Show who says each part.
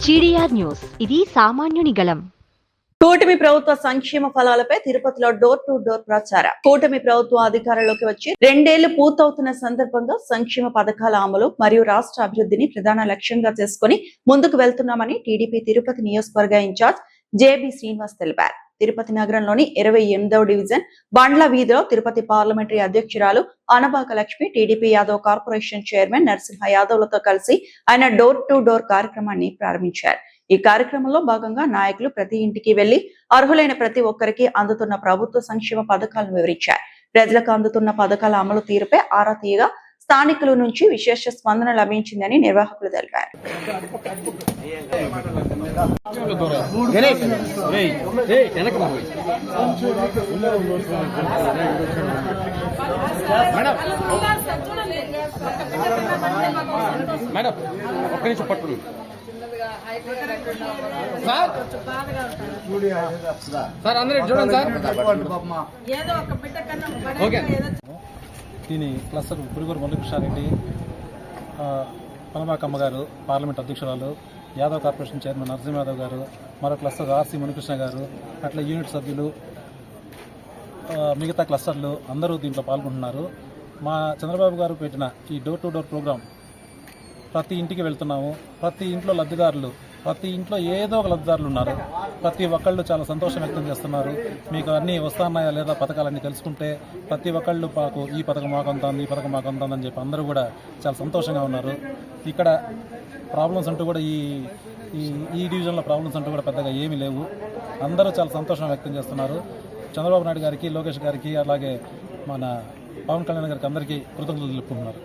Speaker 1: GDR news, ఇది సామాన్యుని గళం.
Speaker 2: కూటమి ప్రభుత్వ సంక్షేమ ఫలాలపై తిరుపతిలో డోర్ టు డోర్ ప్రచారం. కూటమి ప్రభుత్వం అధికారంలోకి వచ్చి 2 ఏళ్లు పూర్తవుతున్న సందర్భంగా సంక్షేమ పథకాల అమలు మరియు రాష్ట్ర అభివృద్ధిని ప్రధాన లక్ష్యంగా చేసుకుని ముందుకు వెళ్తున్నామని టీడీపీ తిరుపతి నియోజకవర్గ ఇన్ఛార్జ్ జేబీ శ్రీనివాస్ తెలిపారు. తిరుపతి నగరంలోని 28వ డివిజన్ బండ్ల వీధిలో తిరుపతి పార్లమెంటరీ అధ్యక్షురాలు Anabaka Lakshmi, TDP Yadav corporation chairman Narasimha యాదవ్లతో కలిసి ఆయన డోర్ టు డోర్ కార్యక్రమాన్ని ప్రారంభించారు. ఈ కార్యక్రమంలో భాగంగా నాయకులు ప్రతి ఇంటికి వెళ్లి అర్హులైన ప్రతి ఒక్కరికి అందుతున్న ప్రభుత్వ సంక్షేమ పథకాలను వివరించారు. ప్రజలకు అందుతున్న పథకాల అమలు తీరుపై ఆరా తీయగా స్థానికుల నుంచి విశేష స్పందన లభించిందని నిర్వాహకులు తెలిపారు.
Speaker 3: దీని క్లస్టర్ పురుగురు మురళీకృష్ణారెడ్డి, పనబాకమ్మ గారు పార్లమెంట్ అధ్యక్షురాలు, యాదవ్ కార్పొరేషన్ చైర్మన్ నరసింహ యాదవ్ గారు, మరో క్లస్టర్ ఆర్సీ మునికృష్ణ గారు, అట్లా యూనిట్ సభ్యులు, మిగతా క్లస్టర్లు అందరూ దీంట్లో పాల్గొంటున్నారు. మా చంద్రబాబు గారు పెట్టిన ఈ డోర్ టు డోర్ ప్రోగ్రాం ప్రతి ఇంటికి వెళ్తున్నాము. ప్రతి ఇంట్లో లబ్ధిదారులు, ప్రతి ఇంట్లో ఏదో ఒక లబ్ధిదారులు ఉన్నారు. ప్రతి ఒక్కళ్ళు చాలా సంతోషం వ్యక్తం చేస్తున్నారు. మీకు అన్నీ వస్తున్నాయా లేదా పథకాలన్నీ తెలుసుకుంటే ప్రతి ఒక్కళ్ళు మాకు ఈ పథకం మాకు అందుతుంది, ఈ పథకం మాకు అందుతుందని చెప్పి అందరూ కూడా చాలా సంతోషంగా ఉన్నారు. ఇక్కడ ప్రాబ్లమ్స్ అంటూ కూడా ఈ డివిజన్లో ప్రాబ్లమ్స్ అంటూ కూడా పెద్దగా ఏమీ లేవు. అందరూ చాలా సంతోషం వ్యక్తం చేస్తున్నారు. చంద్రబాబు నాయుడు గారికి, లోకేష్ గారికి, అలాగే మన పవన్ కళ్యాణ్ గారికి అందరికీ కృతజ్ఞతలు తెలుపుకుంటున్నారు.